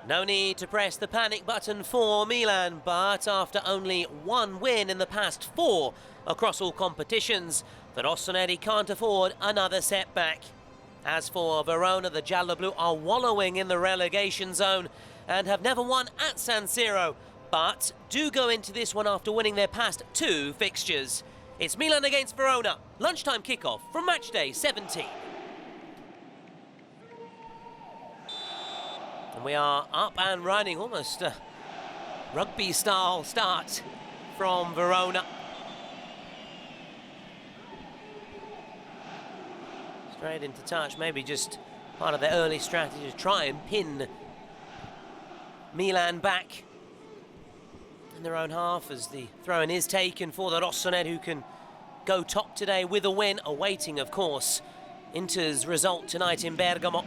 No need to press the panic button for Milan, but after only one win in the past 4 across all competitions, the rossoneri can't afford another setback. As for Verona, the gialloblu are wallowing in the relegation zone and have never won at San Siro, but do go into this one after winning their past 2 fixtures. It's Milan against Verona, lunchtime kickoff from matchday 17. And we are up and running, almost a rugby-style start from Verona. Straight into touch, maybe just part of their early strategy to try and pin Milan back in their own half as the throw-in is taken for the rossoneri, who can go top today with a win, awaiting, of course, Inter's result tonight in Bergamo.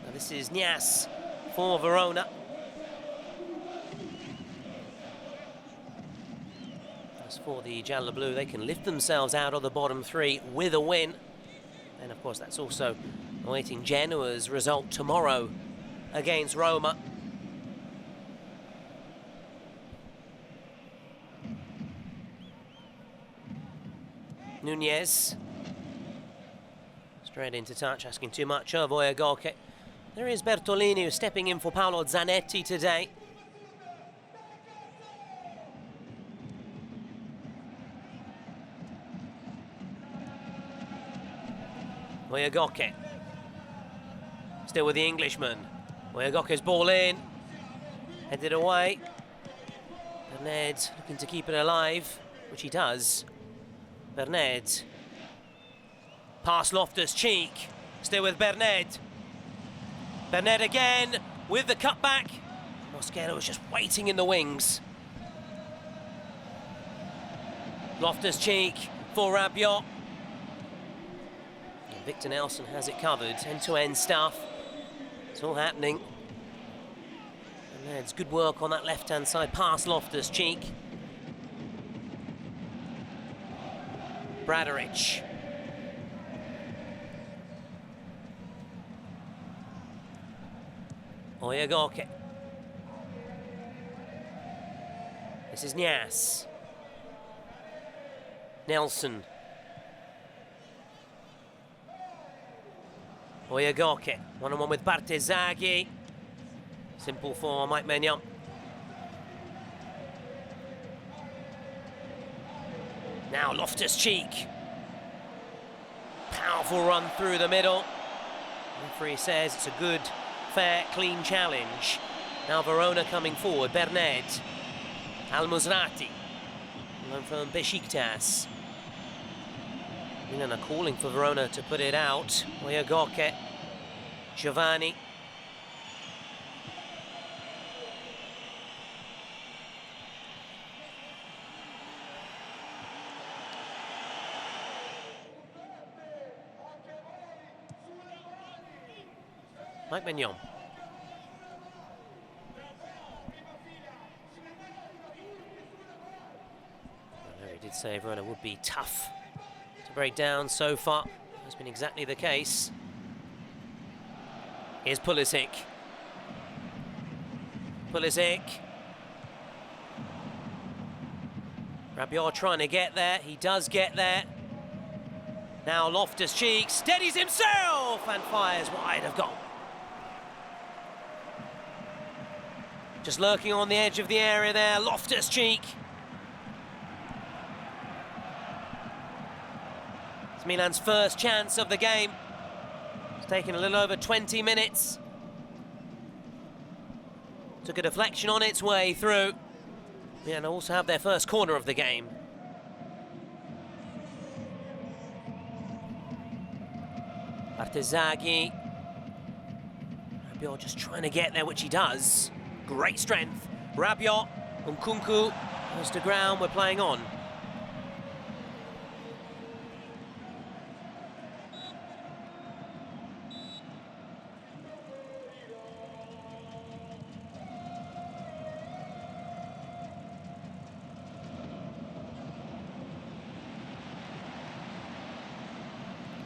Now this is Nias for Verona. As for the gialloblu, they can lift themselves out of the bottom 3 with a win. And of course that's also awaiting Genoa's result tomorrow against Roma. Nunez. Straight into touch, asking too much of Oyagoke. There is Bertolini, who's stepping in for Paolo Zanetti today. Oyagoke. Still with the Englishman. Oyagoke's ball in. Headed away. Bernard looking to keep it alive, which he does. Bernard. Pass Loftus-Cheek. Still with Bernard. Bernard again with the cutback. Mosquera was just waiting in the wings. Loftus-Cheek for Rabiot. And Victor Nelson has it covered. End-to-end stuff. It's all happening. Bernard's good work on that left-hand side. Pass Loftus-Cheek. Bradaric. Oyagoke. This is Nias. Nelson. Oyagoke. One-on-one with Bartesaghi. Simple for Mike Maignan. Now Loftus-Cheek. Powerful run through the middle. The referee says it's a good, fair, clean challenge. Now Verona coming forward. Bernard. Al-Musrati. Loan from Besiktas. Milan are calling for Verona to put it out. Oyagoke. Giovanni. Mike Maignan. He did say Verona would be tough to break down so far. That's been exactly the case. Here's Pulisic. Pulisic. Rabiot trying to get there. He does get there. Now Loftus-Cheek steadies himself and fires wide of goal. Just lurking on the edge of the area there, Loftus-Cheek. It's Milan's first chance of the game. It's taken a little over 20 minutes. Took a deflection on its way through. Milan also have their first corner of the game. Bartesaghi. Rabiot just trying to get there, which he does. Great strength. Rabiot. Nkunku goes to ground. We're playing on.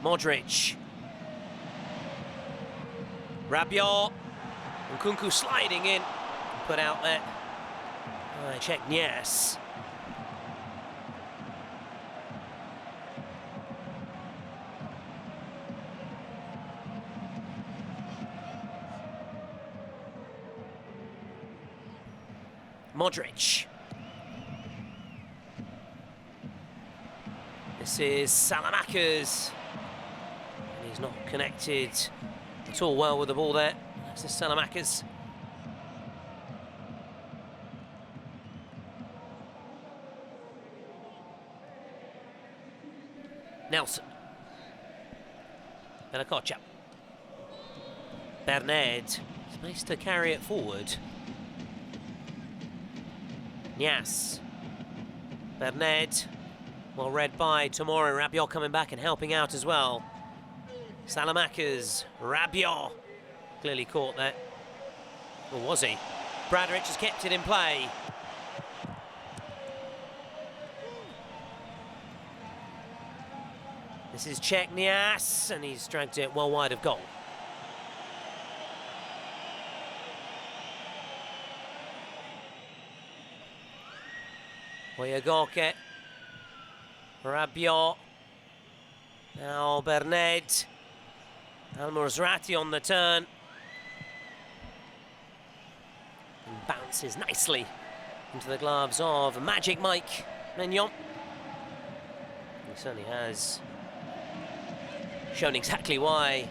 Modric. Rabiot. Nkunku sliding in, put out there. Check yes. Modric. This is Salamakers. And he's not connected at all well with the ball there. This is Salamakers. Nelson. Belakocha. Bernard. Space to carry it forward. Nias. Bernard. Well read by Tomori. Rabiot coming back and helping out as well. Salamakers. Rabiot. Clearly caught that. Or was he? Bradrich has kept it in play. This is Nias, and he's dragged it well wide of goal. Oyagorke. Rabiot. Now Bernard. Al-Murzrati on the turn. And bounces nicely into the gloves of Magic Mike Mignon. He certainly has shown exactly why.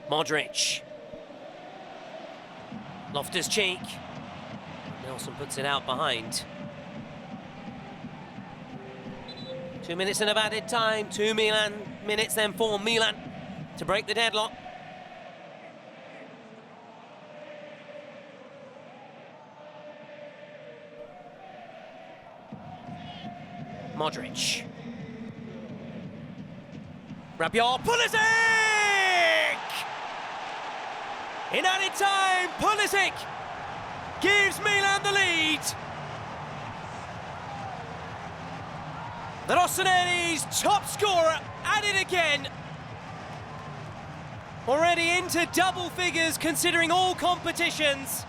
Modric. Loftus-Cheek. Nelson puts it out behind. 2 minutes and of added time. 2 minutes then for Milan to break the deadlock. Modric. Rabiot. Pulisic! In added time, Pulisic gives Milan the lead. The Rossoneri's top scorer at it again. Already into double figures considering all competitions.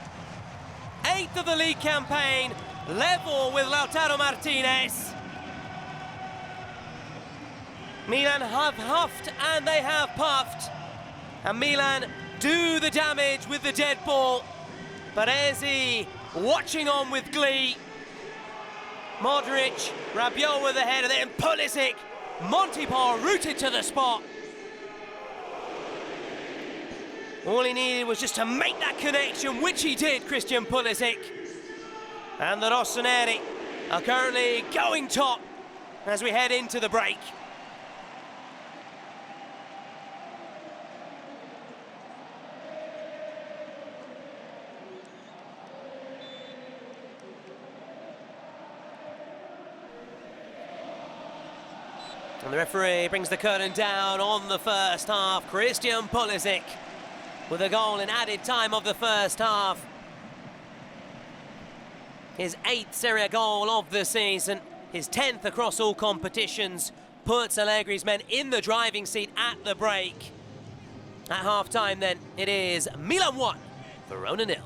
8th of the league campaign, level with Lautaro Martinez. Milan have huffed and they have puffed. And Milan do the damage with the dead ball. Baresi watching on with glee. Modric, Rabiot with the header, then Pulisic. Montipol rooted to the spot. All he needed was just to make that connection, which he did, Christian Pulisic. And the Rossoneri are currently going top as we head into the break. And the referee brings the curtain down on the first half. Christian Pulisic with a goal in added time of the first half. His 8th Serie A goal of the season, his 10th across all competitions, puts Allegri's men in the driving seat at the break. At half-time then, it is Milan 1, Verona 0.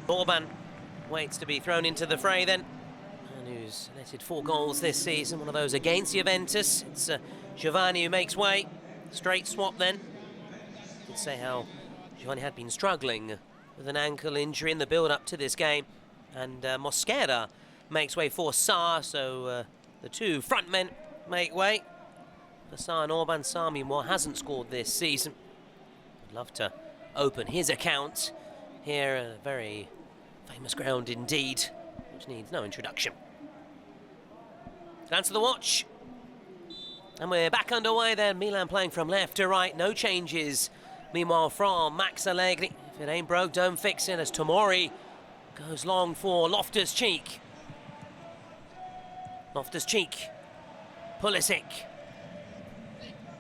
Orban waits to be thrown into the fray then, and who's netted 4 goals this season, one of those against Juventus. It's Giovanni who makes way. Straight swap then. You could say how Giovanni had been struggling with an ankle injury in the build-up to this game, and Mosquera makes way for Sarr, so the two front men make way for Sarr and Orban. Sarr, meanwhile, hasn't scored this season, love to open his account here, a very famous ground indeed, which needs no introduction. Glance at the watch. And we're back underway then. Milan playing from left to right, no changes. Meanwhile from Max Allegri, if it ain't broke, don't fix it, as Tomori goes long for Loftus-Cheek. Loftus-Cheek, Pulisic.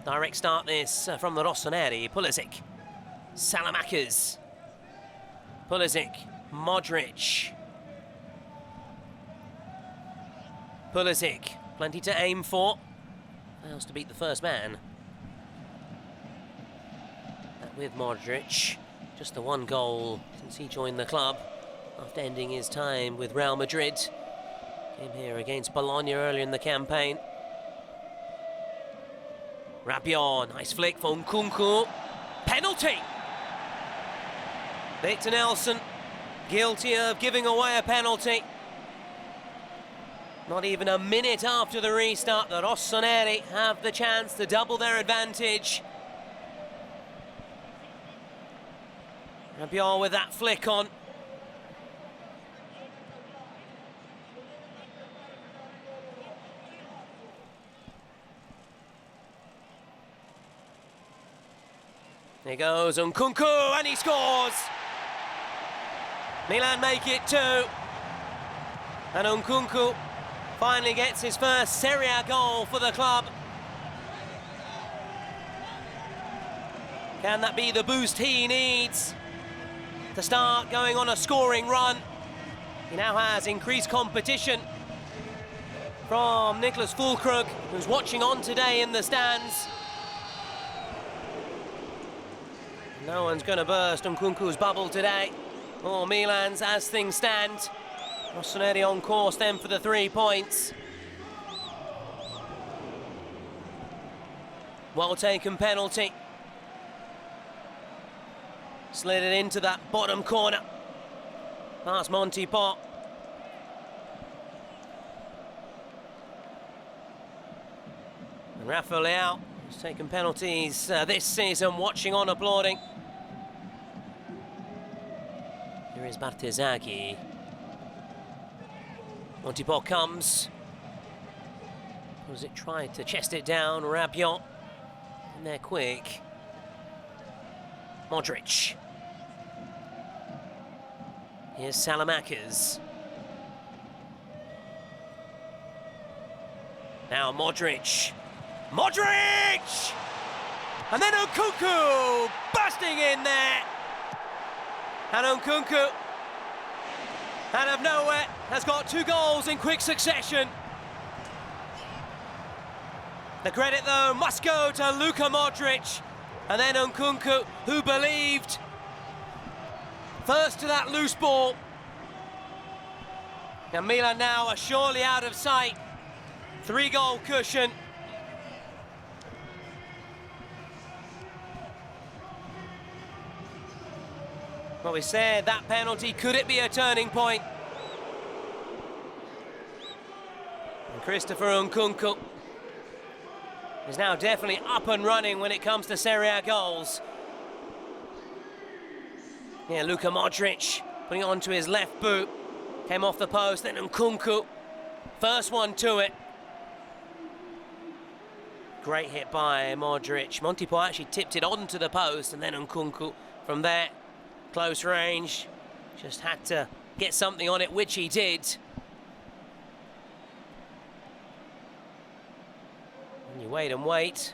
Direct start this from the Rossoneri. Pulisic, Salamakers, Pulisic, Modric. Pulisic, plenty to aim for. Fails to beat the first man. That with Modric, just the one goal since he joined the club after ending his time with Real Madrid. Came here against Bologna earlier in the campaign. Rabiot, nice flick for Nkunku. Penalty! Victor Nelson, guilty of giving away a penalty. Not even a minute after the restart, the Rossoneri have the chance to double their advantage. Rabiot with that flick on. There goes Nkunku, and he scores! Milan make it 2. And Nkunku finally gets his first Serie A goal for the club. Can that be the boost he needs to start going on a scoring run? He now has increased competition from Nicholas Fulkrug, who's watching on today in the stands. No one's going to burst Nkunku's bubble today, or Milan's as things stand. Rossoneri on course then for the 3 points. Well taken penalty. Slid it into that bottom corner. Past Monty Pot. And Rafa Leao has taken penalties this season, watching on, applauding. Here is Bartesaghi. Monty Pot comes. Was it tried to chest it down? Rabiot. And they're quick. Modric. Here's Salamakers. Now Modric. Modric! And then Nkunku busting in there. And Nkunku, out of nowhere, has got 2 goals in quick succession. The credit, though, must go to Luka Modric. And then Nkunku, who believed. First to that loose ball. And Milan now are surely out of sight. 3-goal cushion. Well, we said that penalty, could it be a turning point? And Christopher Nkunku is now definitely up and running when it comes to Serie A goals. Yeah, Luka Modric putting it onto his left boot. Came off the post, then Nkunku. First one to it. Great hit by Modric. Monty Pot actually tipped it onto the post, and then Nkunku from there. Close range. Just had to get something on it, which he did. And you wait and wait.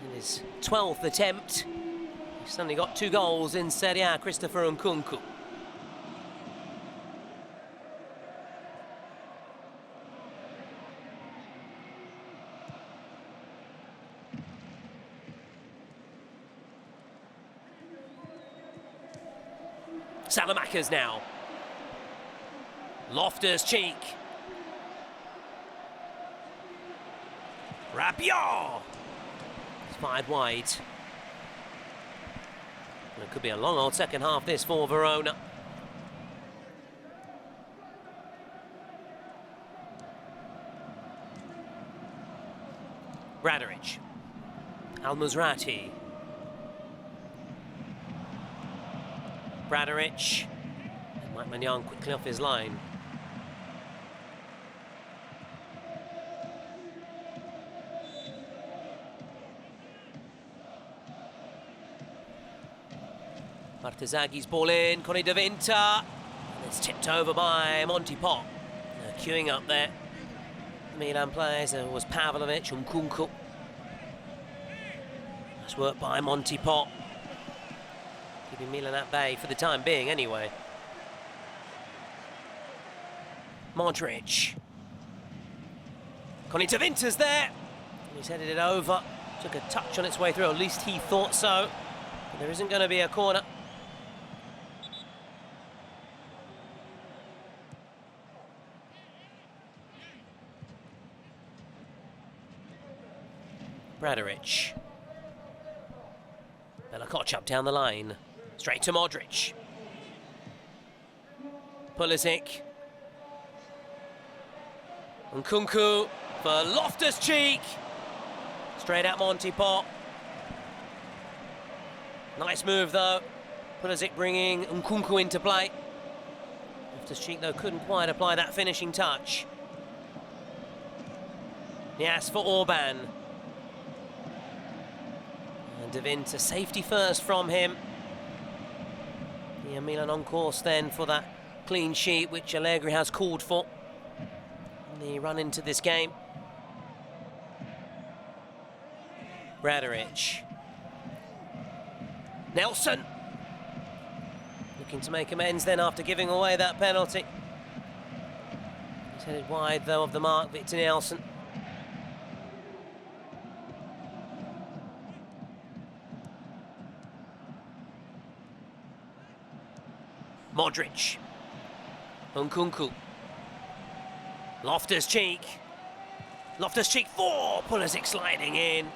In his 12th attempt, he's suddenly got 2 goals in Serie A, Christopher Nkunku. Salamakers now. Loftus-Cheek. Rabiot! It's fired wide. And it could be a long old second half this for Verona. Radaric. Al-Musrati. Bradaric. And Mike Maignan quickly off his line. Bartesaghi's ball in, Conny De Vinter. And it's tipped over by Monty Pot. Queuing up there. The Milan players, there was Pavlovic and Nkunku. Nice work by Monty Pot. Keeping Milan at bay for the time being anyway. Modric. Conny De Vinter's there. He's headed it over. Took a touch on its way through, at least he thought so. But there isn't going to be a corner. Bradaric. Bella up down the line. Straight to Modric. Pulisic. Nkunku for Loftus-Cheek. Straight at Monty Pot. Nice move though. Pulisic bringing Nkunku into play. Loftus-Cheek though couldn't quite apply that finishing touch. Yes, for Orban. And De Vinter, safety first from him. Yeah, Milan on course then for that clean sheet which Allegri has called for in the run into this game. Bradaric. Nelson. Looking to make amends then after giving away that penalty. He's headed wide though of the mark, Victor Nelson. Modric. Nkunku. Loftus-Cheek. Loftus-Cheek for Pulisic sliding in.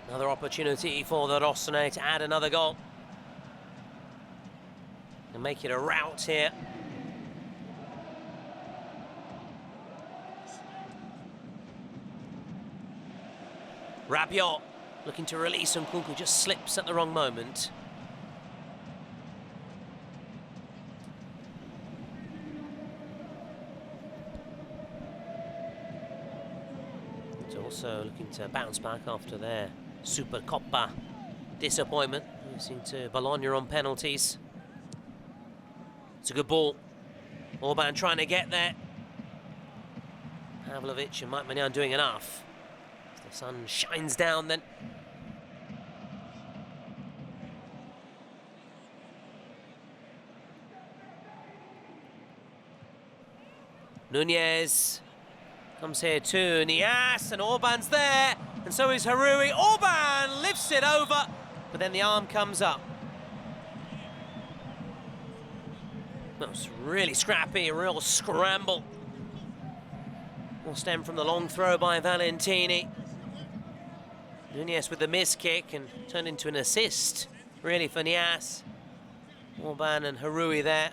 Another opportunity for the Rossoneri to add another goal. And make it a rout here. Rabiot looking to release Nkunku, just slips at the wrong moment. It's also looking to bounce back after their Supercoppa disappointment, losing to Bologna on penalties. It's a good ball. Orban trying to get there. Pavlovic and Mike Maignan doing enough. As the sun shines down then. Nunez comes here too, Nias, and Orban's there, and so is Harui. Orban lifts it over, but then the arm comes up. That was really scrappy, a real scramble. Will stem from the long throw by Valentini. Nunez with the miss kick and turned into an assist, really, for Nias. Orban and Harui there.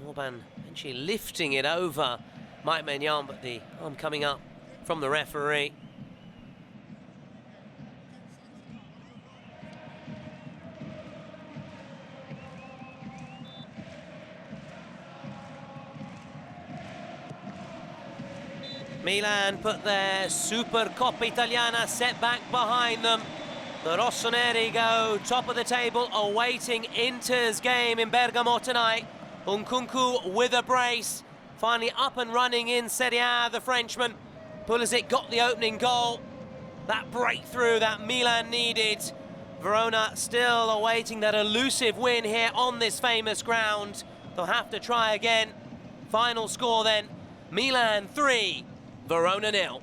Orban eventually lifting it over Mike Maignan, but the arm coming up from the referee. Milan put their Supercoppa Italiana setback behind them. The Rossoneri go top of the table, awaiting Inter's game in Bergamo tonight. Nkunku with a brace, finally up and running in Serie A, the Frenchman. Pulisic got the opening goal. That breakthrough that Milan needed. Verona still awaiting that elusive win here on this famous ground. They'll have to try again. Final score then, Milan 3, Verona 0.